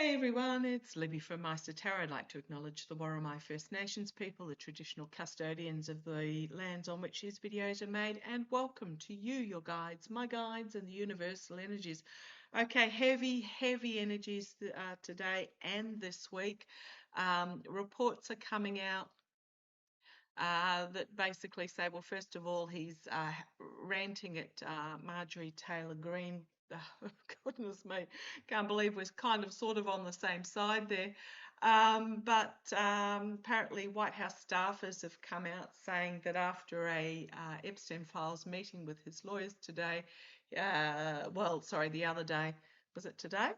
Hey everyone, it's Libby from Maighstirtarot. Tarot. I'd like to acknowledge the Worimi First Nations people, the traditional custodians of the lands on which these videos are made, and welcome to you, your guides, my guides, and the universal energies. Okay, heavy energies today and this week. Reports are coming out that basically say, well, first of all, he's ranting at Marjorie Taylor Greene. Goodness me, can't believe we're kind of sort of on the same side there. But apparently White House staffers have come out saying that after a Epstein Files meeting with his lawyers today, the other day, was it today?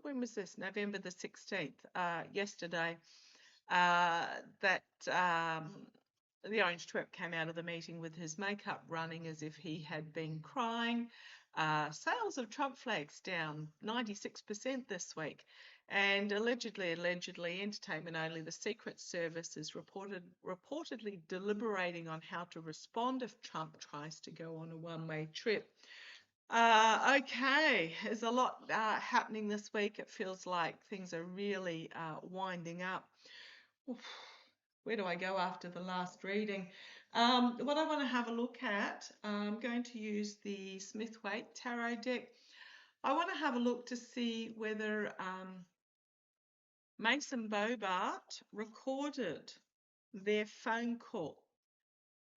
When was this? November the 16th, yesterday, that the Orange Twerp came out of the meeting with his makeup running as if he had been crying. Sales of Trump flags down 96% this week. And allegedly, entertainment only, the Secret Service is reportedly deliberating on how to respond if Trump tries to go on a one-way trip. Okay, there's a lot happening this week. It feels like things are really winding up. Where do I go after the last reading? What I want to have a look at, I'm going to use the Smith-Waite Tarot deck. I want to have a look to see whether Mace and Boebert recorded their phone call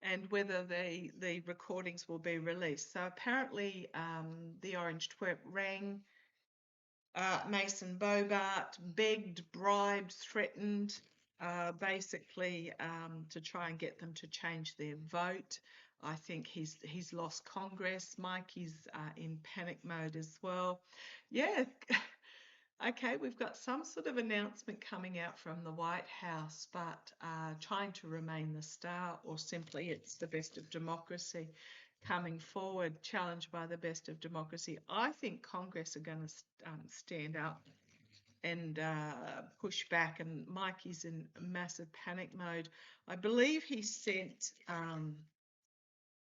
and whether the recordings will be released. So apparently the Orange Twerp rang Mace and Boebert, begged, bribed, threatened, basically to try and get them to change their vote. I think he's lost Congress. Mikey's in panic mode as well. Yeah, okay, we've got some sort of announcement coming out from the White House, but trying to remain the star, or simply it's the best of democracy coming forward, challenged by the best of democracy. I think Congress are going to stand up and push back, and Mikey's in massive panic mode. I believe he sent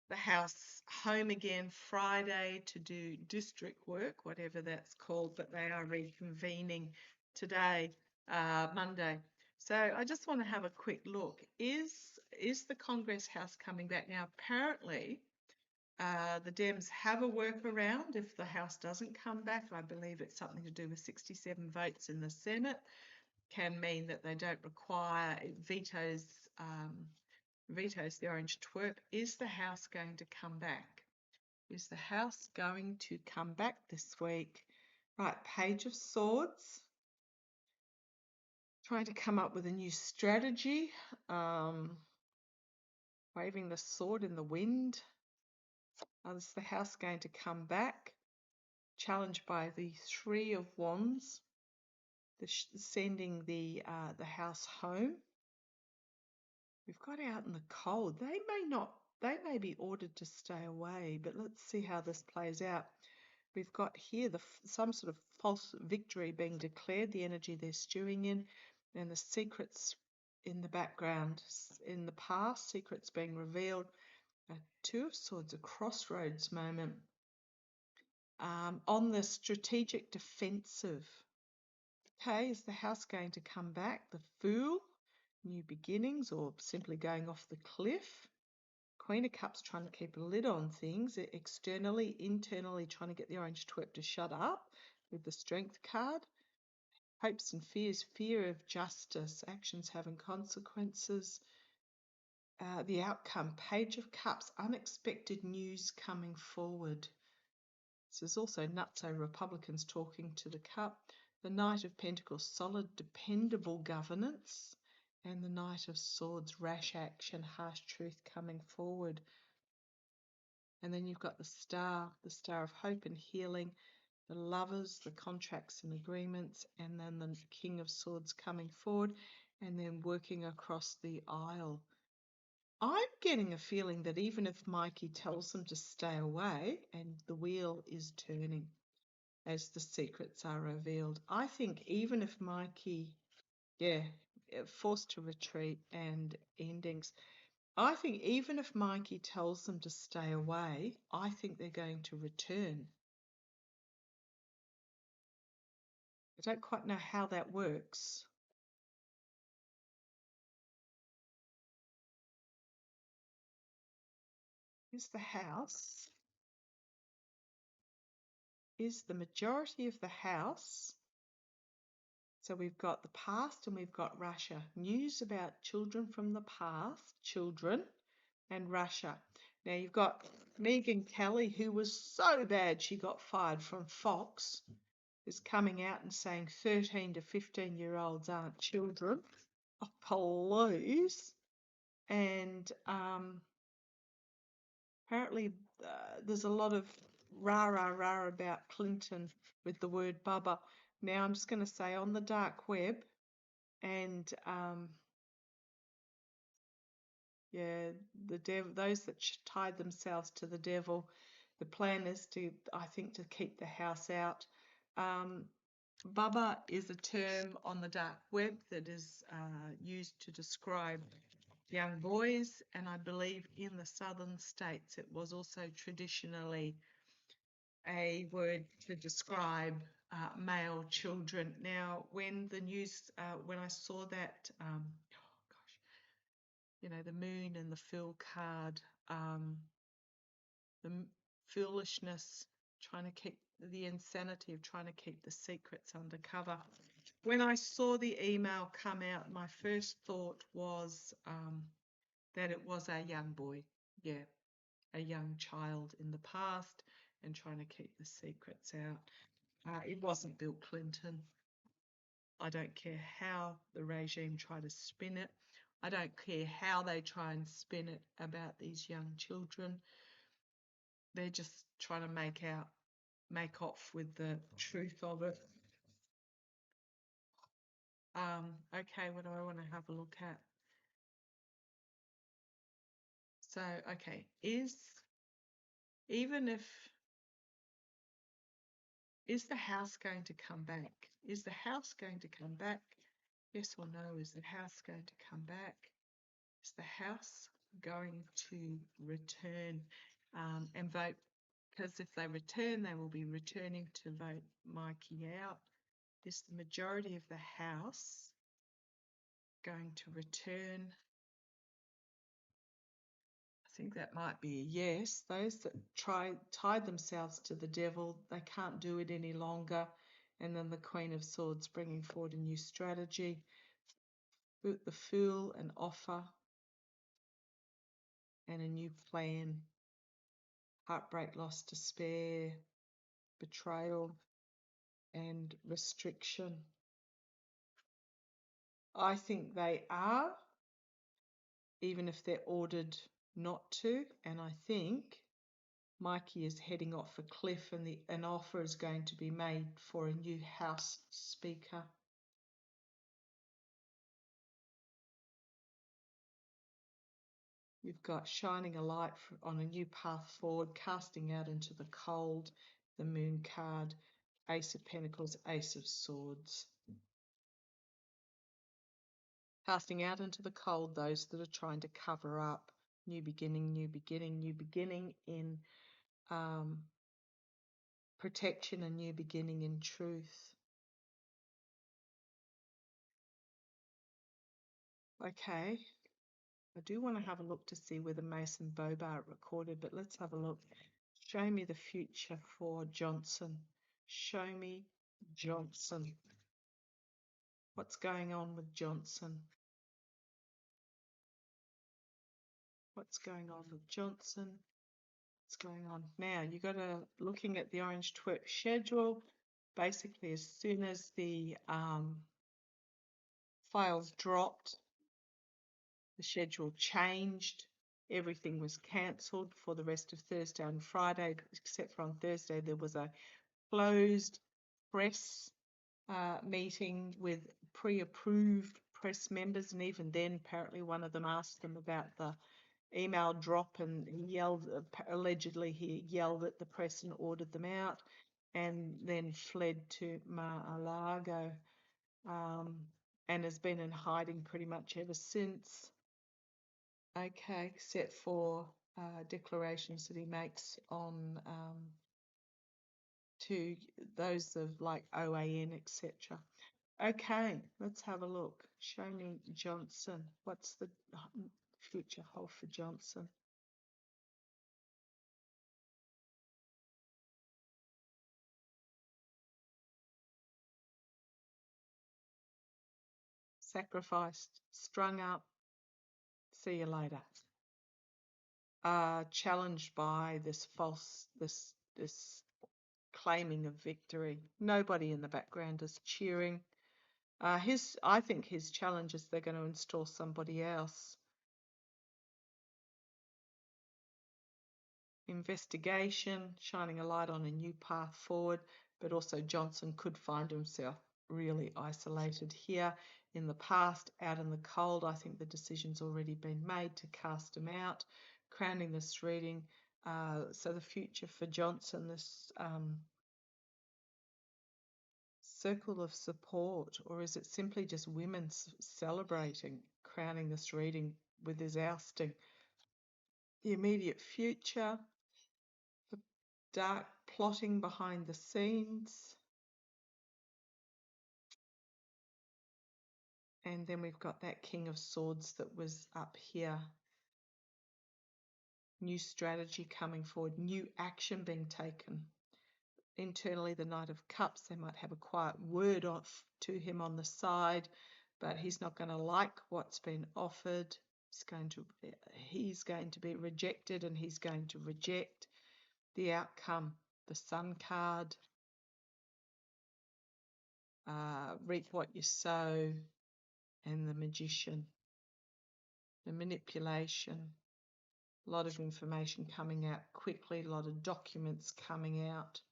the House home again Friday to do district work, whatever that's called, but they are reconvening today, Monday. So I just want to have a quick look. Is the Congress House coming back? Now, apparently, the Dems have a workaround if the House doesn't come back. I believe it's something to do with 67 votes in the Senate. Can mean that they don't require, it vetoes the Orange Twerp. Is the House going to come back? Is the House going to come back this week? Right, Page of Swords. Trying to come up with a new strategy. Waving the sword in the wind. Is the House going to come back? Challenged by the Three of Wands. Sending the House home. We've got out in the cold. They may be ordered to stay away, but let's see how this plays out. We've got here some sort of false victory being declared, the energy they're stewing in, and the secrets in the background. In the past, secrets being revealed. Two of Swords, a crossroads moment. On the strategic defensive. Okay, is the House going to come back? The Fool, new beginnings, or simply going off the cliff. Queen of Cups trying to keep a lid on things, externally, internally trying to get the Orange Twerp to shut up with the Strength card. Hopes and fears, fear of justice, actions having consequences. The outcome, Page of Cups, unexpected news coming forward. This is also nutso Republicans talking to the Cup. The Knight of Pentacles, solid, dependable governance. And the Knight of Swords, rash action, harsh truth coming forward. And then you've got the Star of Hope and Healing, the Lovers, the contracts and agreements, and then the King of Swords coming forward, and then working across the aisle. I'm getting a feeling that even if Mikey tells them to stay away, and the wheel is turning as the secrets are revealed, I think even if Mikey, forced to retreat and endings, I think even if Mikey tells them to stay away, I think they're going to return. I don't quite know how that works. Is the house, is the majority of the house, so we've got the past and we've got Russia. News about children from the past, children, and Russia. Now you've got Megyn Kelly, who was so bad she got fired from Fox, is coming out and saying 13 to 15-year-olds aren't children. Oh, please. And apparently there's a lot of rah about Clinton with the word bubba. Now I'm just going to say on the dark web, and yeah, the devil, those that tied themselves to the devil, the plan is to, I think, to keep the house out. Bubba is a term on the dark web that is used to describe young boys, and I believe in the southern states it was also traditionally a word to describe male children. Now, when the news, when I saw that, oh gosh, you know, the moon and the fool card, the foolishness, trying to keep the insanity of trying to keep the secrets undercover. When I saw the email come out, my first thought was that it was a young boy, yeah, a young child in the past and trying to keep the secrets out. It wasn't Bill Clinton. I don't care how the regime try to spin it. I don't care how they try and spin it about these young children. They're just trying to make off with the truth of it. Okay, what do I want to have a look at? So, okay, is the house going to come back? Is the house going to come back? Yes or no? Is the house going to come back? Is the house going to return and vote? Because if they return, they will be returning to vote Mikey out. Is the majority of the house going to return? I think that might be a yes. Those that tied themselves to the devil, they can't do it any longer. And then the Queen of Swords bringing forward a new strategy. The Fool, an offer and a new plan. Heartbreak, loss, despair, betrayal, and restriction. I think they are, even if they're ordered not to, and I think Mikey is heading off a cliff and an offer is going to be made for a new House Speaker. You've got shining a light on a new path forward, casting out into the cold, the Moon card, Ace of Pentacles, Ace of Swords. Casting out into the cold those that are trying to cover up. New beginning, new beginning, new beginning in protection, a new beginning in truth. Okay, I do want to have a look to see whether Mason Boebert recorded, but let's have a look. Show me the future for Johnson. Show me Johnson. What's going on with Johnson? What's going on with Johnson? What's going on? Now, you got to, looking at the Orange Twerp schedule, basically as soon as the files dropped, the schedule changed. Everything was cancelled for the rest of Thursday and Friday, except for on Thursday there was a closed press meeting with pre-approved press members, and even then apparently one of them asked them about the email drop and he yelled, allegedly he yelled at the press and ordered them out, and then fled to Mar-a-Lago and has been in hiding pretty much ever since. Okay, except for declarations that he makes on to those of like OAN, etc. Okay, let's have a look. Show me Johnson. What's the future hold for Johnson? Sacrificed, strung up, see you later. Challenged by this this claiming of victory. Nobody in the background is cheering. I think his challenge is they're going to install somebody else. Investigation, shining a light on a new path forward, but also Johnson could find himself really isolated here in the past, out in the cold. I think the decision's already been made to cast him out, crowning this reading. So the future for Johnson, this circle of support, or is it simply just women celebrating, crowning this reading with his ousting? The immediate future, the dark plotting behind the scenes. And then we've got that King of Swords that was up here. New strategy coming forward, new action being taken. Internally, the Knight of Cups, they might have a quiet word off to him on the side, but he's not going to like what's been offered. He's going to be rejected, and he's going to reject the outcome. The Sun card, reap what you sow, and the Magician. The manipulation, a lot of information coming out quickly, a lot of documents coming out.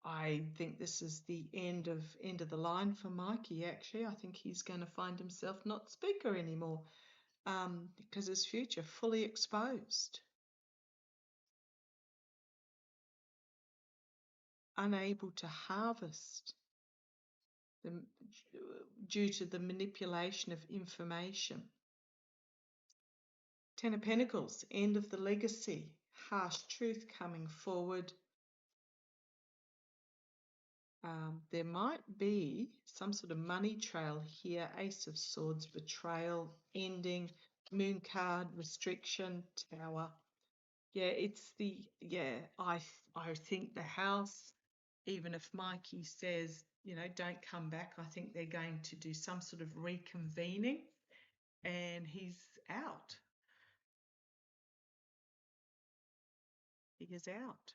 I think this is the end of the line for Mikey, actually. I think he's going to find himself not speaker anymore, because his future fully exposed. Unable to harvest due to the manipulation of information. Ten of Pentacles, end of the legacy, harsh truth coming forward. There might be some sort of money trail here. Ace of Swords, betrayal, ending, Moon card, restriction, Tower. Yeah, I think the house, even if Mikey says, don't come back, I think they're going to do some sort of reconvening, and he's out. He is out.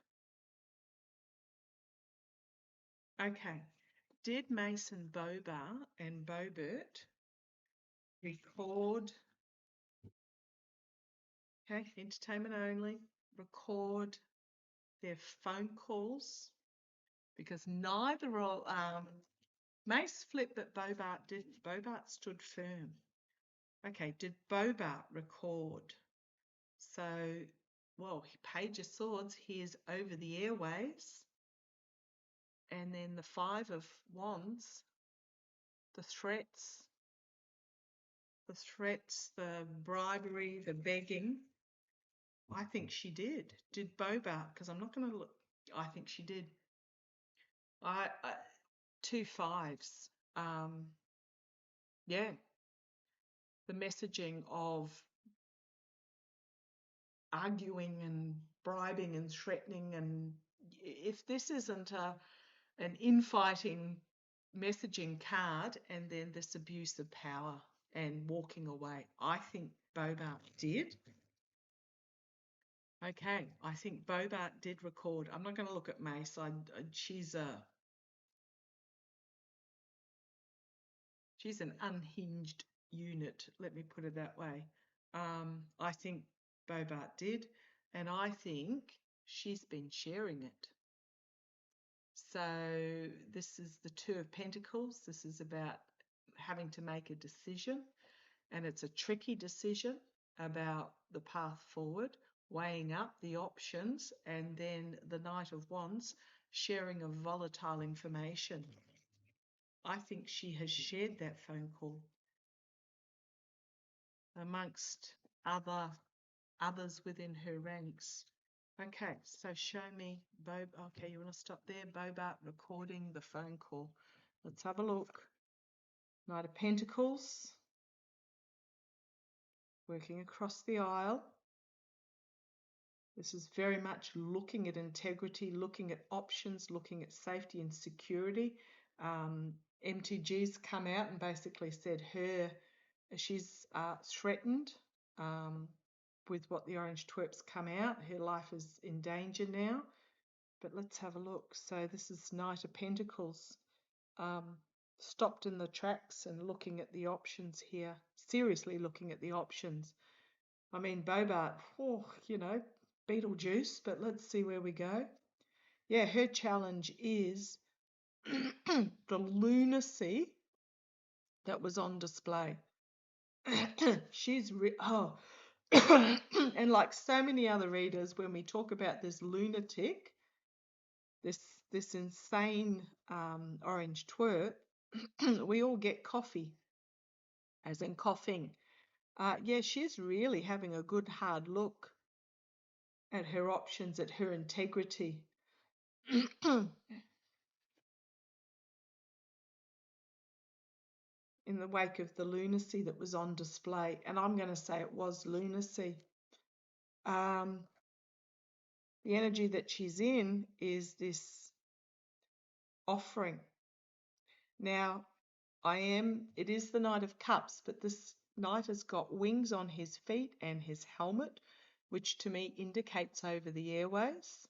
Okay. Did Mason Boebert and Boebert record, okay, entertainment only, record their phone calls? Because neither of Mace flipped, but Boebert didn't. Boebert stood firm. Okay, did Boebert record? So, well, Page of Swords, he is over the airwaves. And then the Five of Wands, the threats, the bribery, the begging. I think she did. Did Boebert? Because I'm not going to look. I think she did. Two fives. Yeah. The messaging of arguing and bribing and threatening, and if this isn't an infighting messaging card, and then this abuse of power and walking away, I think Boebert did. Okay, I think Boebert did record. I'm not going to look at Mace. She's an unhinged unit, let me put it that way. I think Boebert did, and I think she's been sharing it. So this is the Two of Pentacles. This is about having to make a decision, and it's a tricky decision about the path forward, weighing up the options, and then the Knight of Wands, sharing of volatile information. I think she has shared that phone call amongst others within her ranks. Okay, so show me Okay, you want to stop there? Boebert recording the phone call. Let's have a look. Knight of Pentacles, working across the aisle. This is very much looking at integrity, looking at options, looking at safety and security. MTG's come out and basically said she's threatened with what the orange twerp's come out. Her life is in danger now. But let's have a look. So this is Knight of Pentacles. Stopped in the tracks and looking at the options here. Seriously looking at the options. I mean, Boebert, Beetlejuice, but let's see where we go. Yeah, her challenge is the lunacy that was on display. She's and like so many other readers, when we talk about this lunatic, this insane orange twerp, we all get coffee, as in coughing. Yeah, she's really having a good hard look at her options, at her integrity. In the wake of the lunacy that was on display, and I'm going to say it was lunacy. The energy that she's in is this offering. Now, it is the Knight of Cups, but this knight has got wings on his feet and his helmet, which to me indicates over the airways.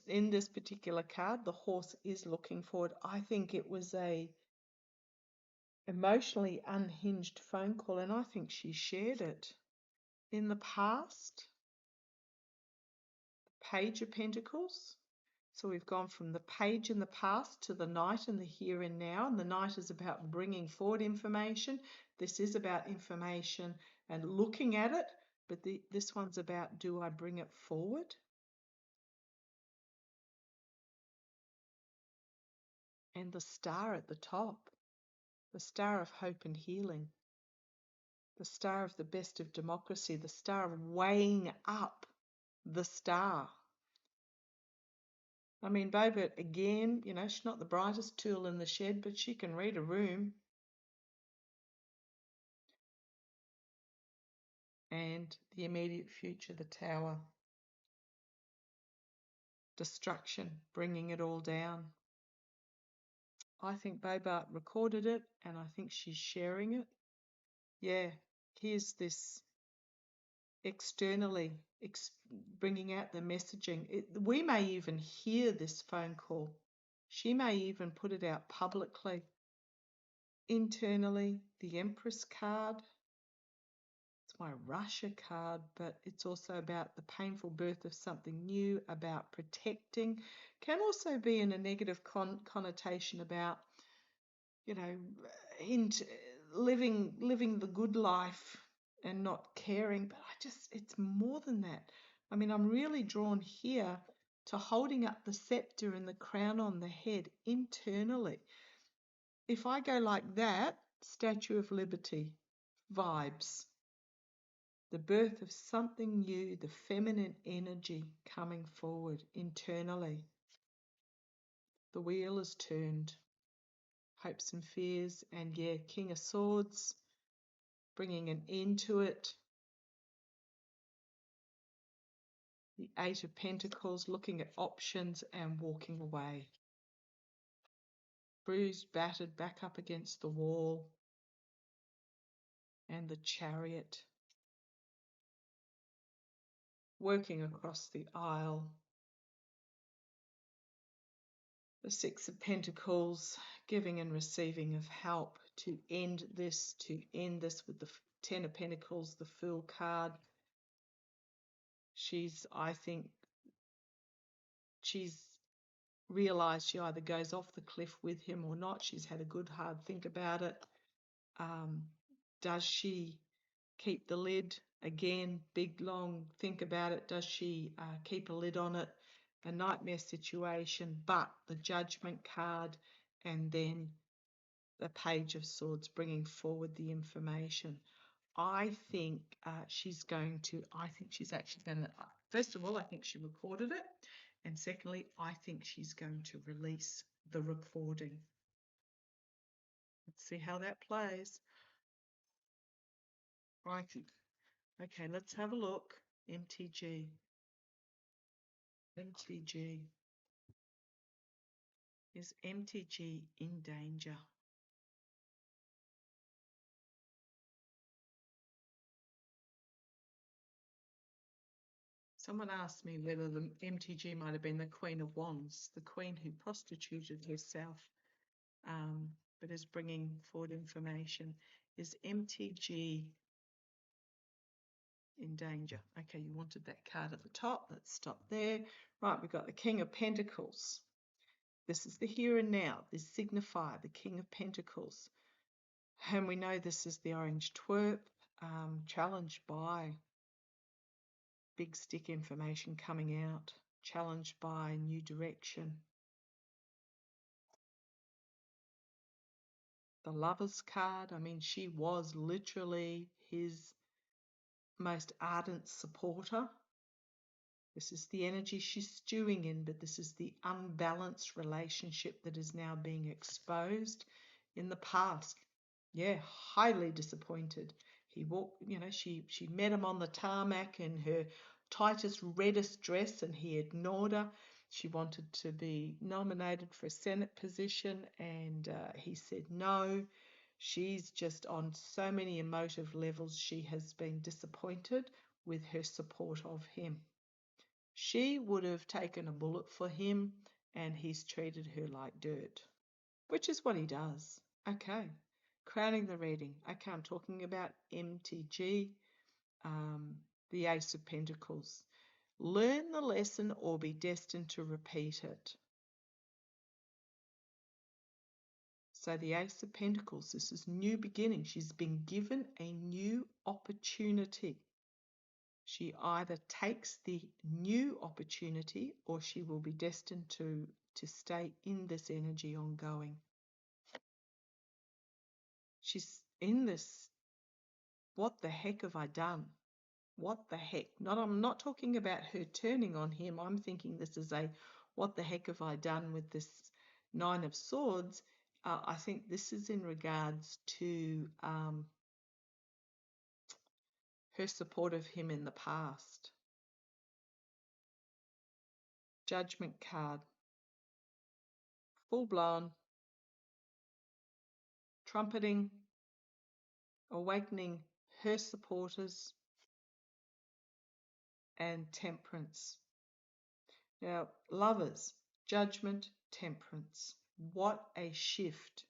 In this particular card, the horse is looking forward. I think it was a emotionally unhinged phone call, and I think she shared it. In the past, Page of Pentacles. So we've gone from the page in the past to the knight in the here and now, and the knight is about bringing forward information. This is about information and looking at it, but this one's about, do I bring it forward? And the star at the top, the star of hope and healing, the star of the best of democracy, the star of weighing up the star. I mean, Boebert, again, she's not the brightest tool in the shed, but she can read a room. And the immediate future, the tower. Destruction, bringing it all down. I think Boebert recorded it, and I think she's sharing it. Yeah, here's this externally bringing out the messaging. We may even hear this phone call. She may even put it out publicly. Internally, the Empress card. It's my Russia card, but it's also about the painful birth of something new, about protecting. Can also be in a negative connotation about, living the good life and not caring. But it's more than that. I mean, I'm really drawn here to holding up the scepter and the crown on the head internally. If I go like that, Statue of Liberty vibes. The birth of something new, the feminine energy coming forward internally. The wheel is turned. Hopes and fears, and yeah, King of Swords, bringing an end to it. The Eight of Pentacles, looking at options and walking away. Bruised, battered, back up against the wall. And the Chariot, working across the aisle. The Six of Pentacles, giving and receiving of help to end this with the Ten of Pentacles, the Fool card. I think she's realised she either goes off the cliff with him or not. She's had a good hard think about it. Does she keep the lid? Again, big long think about it. Does she keep a lid on it? A nightmare situation, but the Judgment card, and then the Page of Swords bringing forward the information. I think she's actually going to, first of all, I think she recorded it. And secondly, I think she's going to release the recording. Let's see how that plays. Right. Okay, let's have a look. MTG. MTG. Is MTG in danger? Someone asked me whether the MTG might have been the Queen of Wands, the Queen who prostituted herself, but is bringing forward information. Is MTG in danger? Okay, you wanted that card at the top. Let's stop there. Right, we've got the King of Pentacles. This is the here and now. This signifier, the King of Pentacles. And we know this is the orange twerp, challenged by big stick information coming out, challenged by new direction. The Lovers card, I mean, she was literally his most ardent supporter. This is the energy she's stewing in, but this is the unbalanced relationship that is now being exposed in the past. Yeah, highly disappointed. He walked, she met him on the tarmac in her tightest, reddest dress and he ignored her. She wanted to be nominated for a Senate position and he said no. She's just on so many emotive levels. She has been disappointed with her support of him. She would have taken a bullet for him and he's treated her like dirt, which is what he does. Okay, crowning the reading. Okay, I'm talking about MTG, the Ace of Pentacles. Learn the lesson or be destined to repeat it. So the Ace of Pentacles, this is new beginning. She's been given a new opportunity. She either takes the new opportunity or she will be destined to stay in this energy ongoing. She's in this, what the heck have I done? What the heck? I'm not talking about her turning on him. I'm thinking this is a what the heck have I done with this Nine of Swords? I think this is in regards to her support of him in the past. Judgment card. Full blown. Trumpeting. Awakening her supporters. And Temperance. Now, lovers. Judgment, Temperance. What a shift.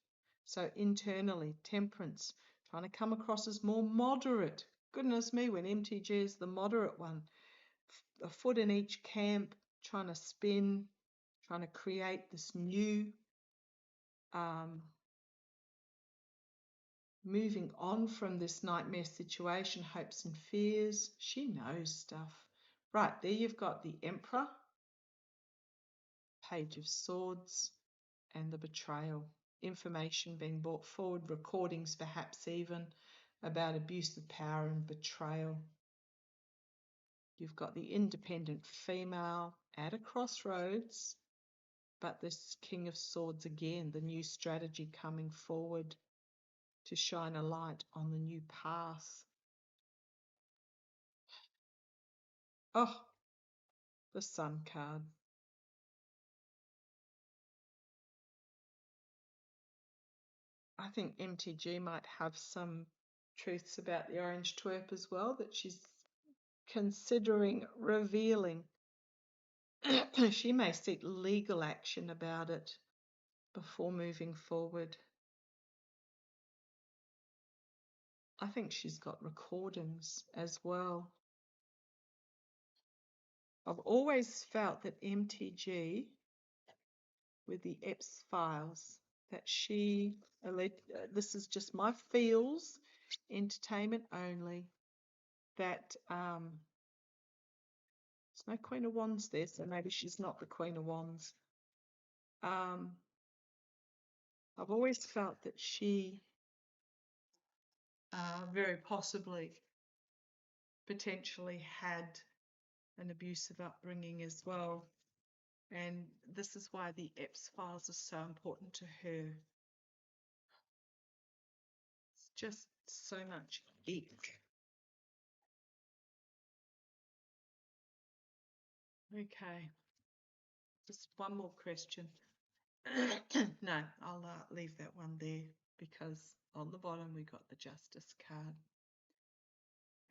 So internally, Temperance, trying to come across as more moderate. Goodness me, when MTG is the moderate one. A foot in each camp, trying to spin, trying to create this new, moving on from this nightmare situation, hopes and fears. She knows stuff. Right, there you've got the Emperor, Page of Swords, and the Betrayal. Information being brought forward, recordings perhaps even, about abuse of power and betrayal. You've got the independent female at a crossroads, but this King of Swords again, the new strategy coming forward to shine a light on the new path. Oh, the Sun card. I think MTG might have some truths about the orange twerp as well that she's considering revealing. She may seek legal action about it before moving forward. I think she's got recordings as well. I've always felt that MTG, with the Epps files, that she, this is just my feels, entertainment only, that there's no Queen of Wands there, so maybe she's not the Queen of Wands. I've always felt that she very possibly, potentially had an abusive upbringing as well. And this is why the EPS files are so important to her. It's just so much ick. Okay, just one more question. No, I'll leave that one there because on the bottom we got the Justice card.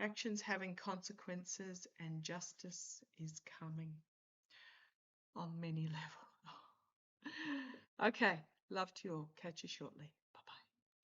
Actions having consequences and justice is coming on many levels. Okay, love to you all. Catch you shortly.